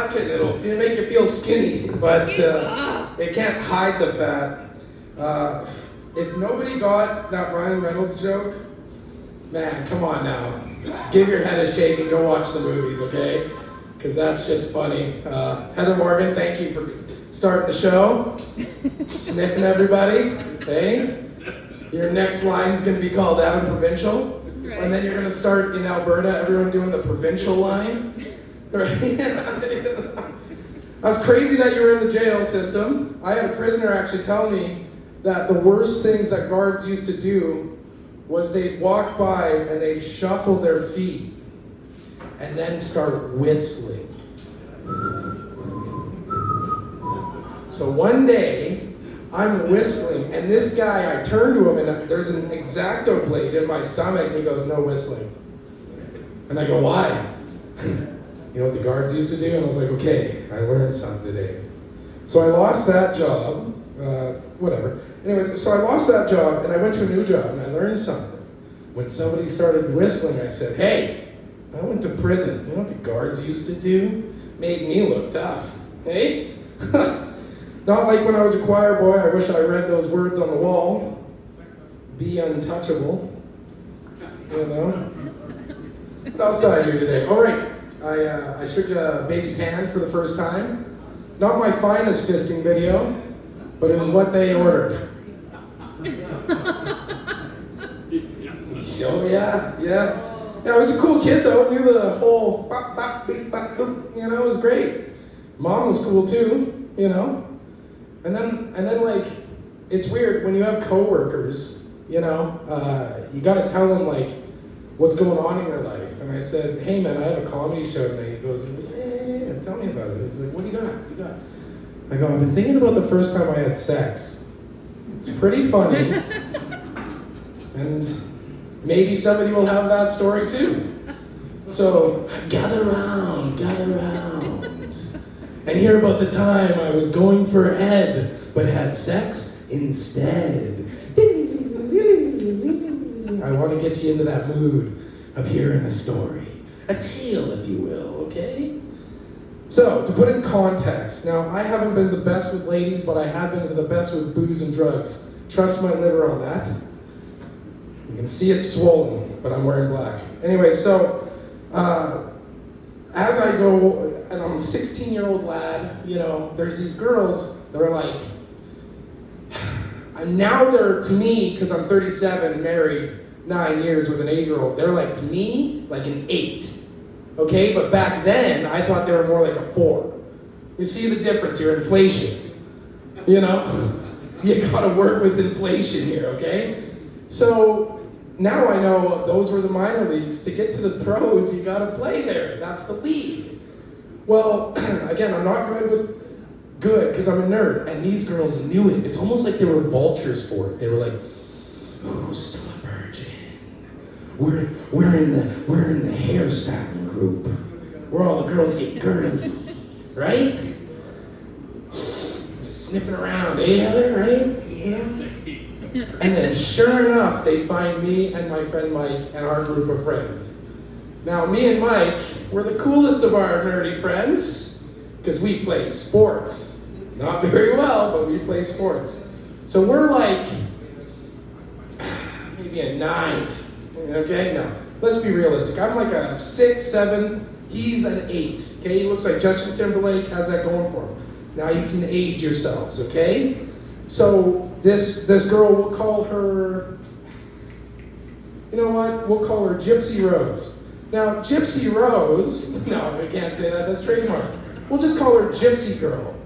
not kidding. It'll make you feel skinny, but it can't hide the fat. If nobody got that Ryan Reynolds joke, man, come on now. Give your head a shake and go watch the movies, okay? Because that shit's funny. Heather Morgan, thank you for starting the show. Sniffing everybody. Hey? Your next line's going to be called Adam Provincial. Right. And then you're going to start in Alberta, everyone doing the provincial line. Right? That's crazy that you were in the jail system. I had a prisoner actually tell me that the worst things that guards used to do was they'd walk by and they'd shuffle their feet and then start whistling. So one day, I'm whistling, and this guy, I turn to him, and there's an X-Acto blade in my stomach, and he goes, "No whistling." And I go, "Why?" You know what the guards used to do? And I was like, okay, I learned something today. So I lost that job, whatever. Anyways, so I lost that job, and I went to a new job, and I learned something. When somebody started whistling, I said, "Hey, I went to prison. You know what the guards used to do? Made me look tough. Hey?" Not like when I was a choir boy. I wish I read those words on the wall. Be untouchable. You know? What else did I do today? All right. I shook a baby's hand for the first time. Not my finest fisting video, but it was what they ordered. Oh yeah. Yeah, I was a cool kid though. Knew the whole bop, bop, beep, bop, boop. You know, it was great. Mom was cool too. You know. And then like, it's weird when you have coworkers, you know, you gotta tell them like what's going on in your life. And I said, "Hey man, I have a comedy show tonight." He goes, "Yeah, tell me about it." He's like, "What do you got? I go, "I've been thinking about the first time I had sex. It's pretty funny. And maybe somebody will have that story too. So gather round. And hear about the time I was going for head, but had sex instead." I want to get you into that mood of hearing a story. A tale, if you will, okay? So, to put in context, now I haven't been the best with ladies, but I have been the best with booze and drugs. Trust my liver on that. You can see it's swollen, but I'm wearing black. Anyway, so, as I go, and I'm a 16-year-old lad, you know, there's these girls that are like, and now they're, to me, because I'm 37, married 9 years with an 8-year-old, they're like, to me, like an 8. Okay, but back then, I thought they were more like a 4. You see the difference here, inflation. You know? You gotta work with inflation here, okay? So, now I know those were the minor leagues. To get to the pros, you gotta play there. That's the league. Well, again, I'm not good because I'm a nerd, and these girls knew it. It's almost like they were vultures for it. They were like, "Oh, still a virgin. We're in the hairstyling group where all the girls get girly, right? Just sniffing around, eh, Heather? Right? Yeah." And then, sure enough, they find me and my friend Mike and our group of friends. Now, me and Mike, we're the coolest of our nerdy friends because we play sports. Not very well, but we play sports. So we're like, maybe a 9, okay? No, let's be realistic. I'm like a 6, 7, he's an 8, okay? He looks like Justin Timberlake, how's that going for him? Now you can age yourselves, okay? So this girl, we'll call her, you know what? We'll call her Gypsy Rose. Now, Gypsy Rose, no, we can't say that, that's trademark. We'll just call her Gypsy Girl.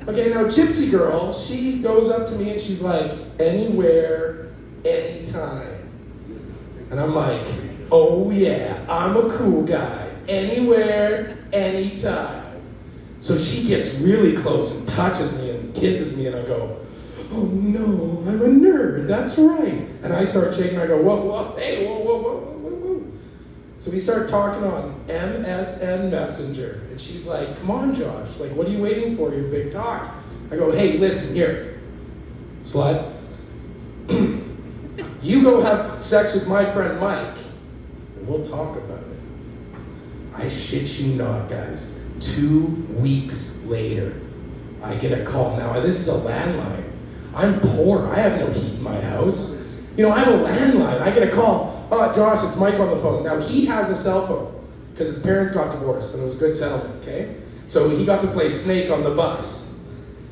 Okay, now Gypsy Girl, she goes up to me and she's like, "Anywhere, anytime." And I'm like, "Oh yeah, I'm a cool guy. Anywhere, anytime." So she gets really close and touches me and kisses me and I go, "Oh no, I'm a nerd, that's right." And I start shaking, I go, whoa, hey, whoa. So we start talking on MSN Messenger. And she's like, "Come on, Josh. Like, what are you waiting for? Your big talk." I go, "Hey, listen here, slut. You go have sex with my friend Mike, and we'll talk about it." I shit you not, guys. 2 weeks later, I get a call. Now, this is a landline. I'm poor. I have no heat in my house. You know, I have a landline. I get a call. Oh, Josh, it's Mike on the phone. Now, he has a cell phone because his parents got divorced, and it was a good settlement, okay? So he got to play Snake on the bus.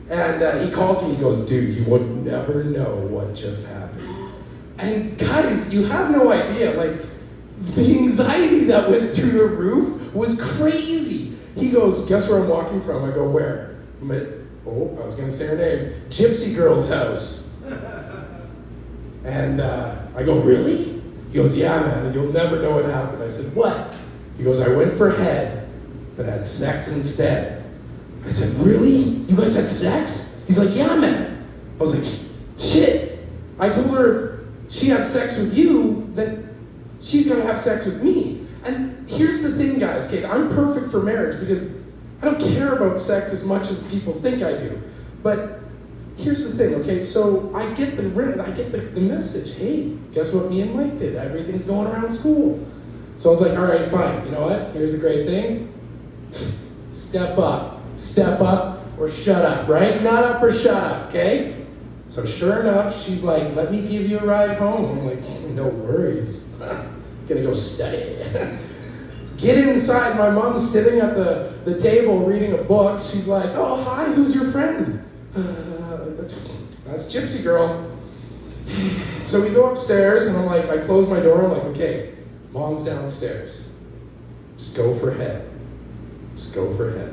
And he calls me, he goes, dude, you would never know what just happened. And guys, you have no idea, like, the anxiety that went through the roof was crazy. He goes, guess where I'm walking from? I go, where? I'm at, I was gonna say her name, Gypsy Girl's house. And I go, really? He goes, yeah, man, and you'll never know what happened. I said, what? He goes, I went for head, but had sex instead. I said, really? You guys had sex? He's like, yeah, man. I was like, shit. I told her if she had sex with you, then she's gonna have sex with me. And here's the thing, guys, okay, I'm perfect for marriage because I don't care about sex as much as people think I do. But here's the thing, okay, so I get the message, hey, guess what me and Mike did? Everything's going around school. So I was like, all right, fine, you know what? Here's the great thing. Step up or shut up, right? Not up or shut up, okay? So sure enough, she's like, let me give you a ride home. I'm like, no worries. Gonna go study. Get inside, my mom's sitting at the table reading a book. She's like, oh, hi, who's your friend? That's Gypsy Girl. So we go upstairs and I'm like, I close my door, I'm like, okay, mom's downstairs. Just go for head. Just go for head.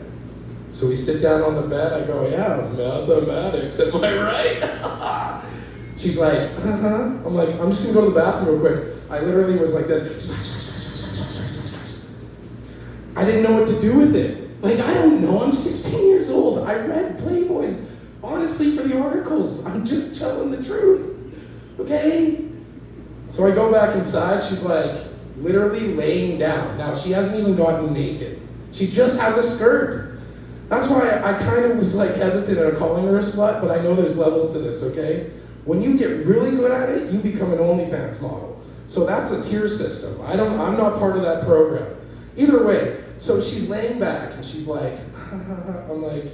So we sit down on the bed, I go, yeah, mathematics, am I right? She's like, I'm like, I'm just gonna go to the bathroom real quick. I literally was like this. I didn't know what to do with it. Like, I don't know, I'm 16 years old. I read Playboys, honestly, for the articles. I'm just telling the truth, okay? So I go back inside, she's like, literally laying down. Now, she hasn't even gotten naked. She just has a skirt. That's why I kind of was like hesitant at calling her a slut, but I know there's levels to this, okay? When you get really good at it, you become an OnlyFans model. So that's a tier system. I'm not part of that program. Either way, so she's laying back and she's like, I'm like,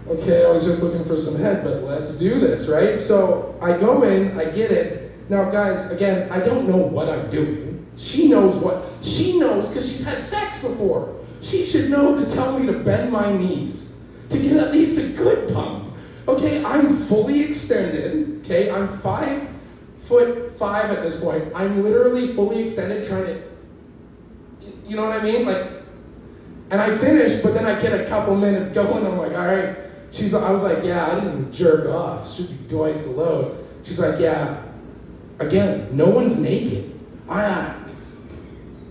okay, I was just looking for some head, but let's do this, right? So I go in, I get it. Now guys, again, I don't know what I'm doing. She knows because she's had sex before. She should know to tell me to bend my knees, to get at least a good pump. Okay, I'm fully extended, okay? I'm 5'5" at this point. I'm literally fully extended trying to, you know what I mean? Like, and I finished, but then I get a couple minutes going, I'm like, all right. I was like, yeah, I didn't even jerk off. Should be twice the load. She's like, yeah. Again, no one's naked.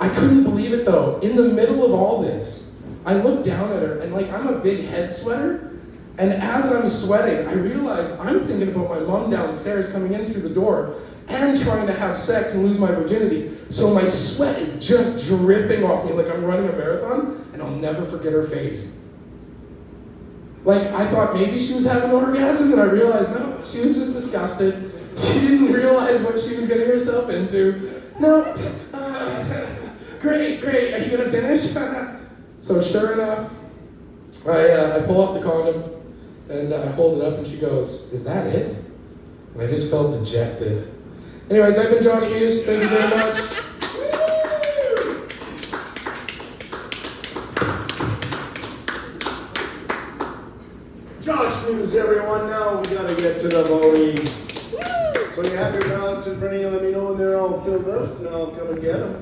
I couldn't believe it though. In the middle of all this, I look down at her and like I'm a big head sweater. And as I'm sweating, I realize I'm thinking about my mom downstairs coming in through the door and trying to have sex and lose my virginity. So my sweat is just dripping off me like I'm running a marathon, and I'll never forget her face. Like, I thought maybe she was having an orgasm, and I realized, no, she was just disgusted. She didn't realize what she was getting herself into. No. Great. Are you gonna finish? So sure enough, I pull off the condom, and I hold it up, and she goes, is that it? And I just felt dejected. Anyways, I've been Josh Muse. Thank you very much. Josh Muse, everyone. Now we gotta get to the voting. So you have your ballots in front of you. Let me know when they're all filled up, and I'll come and get them.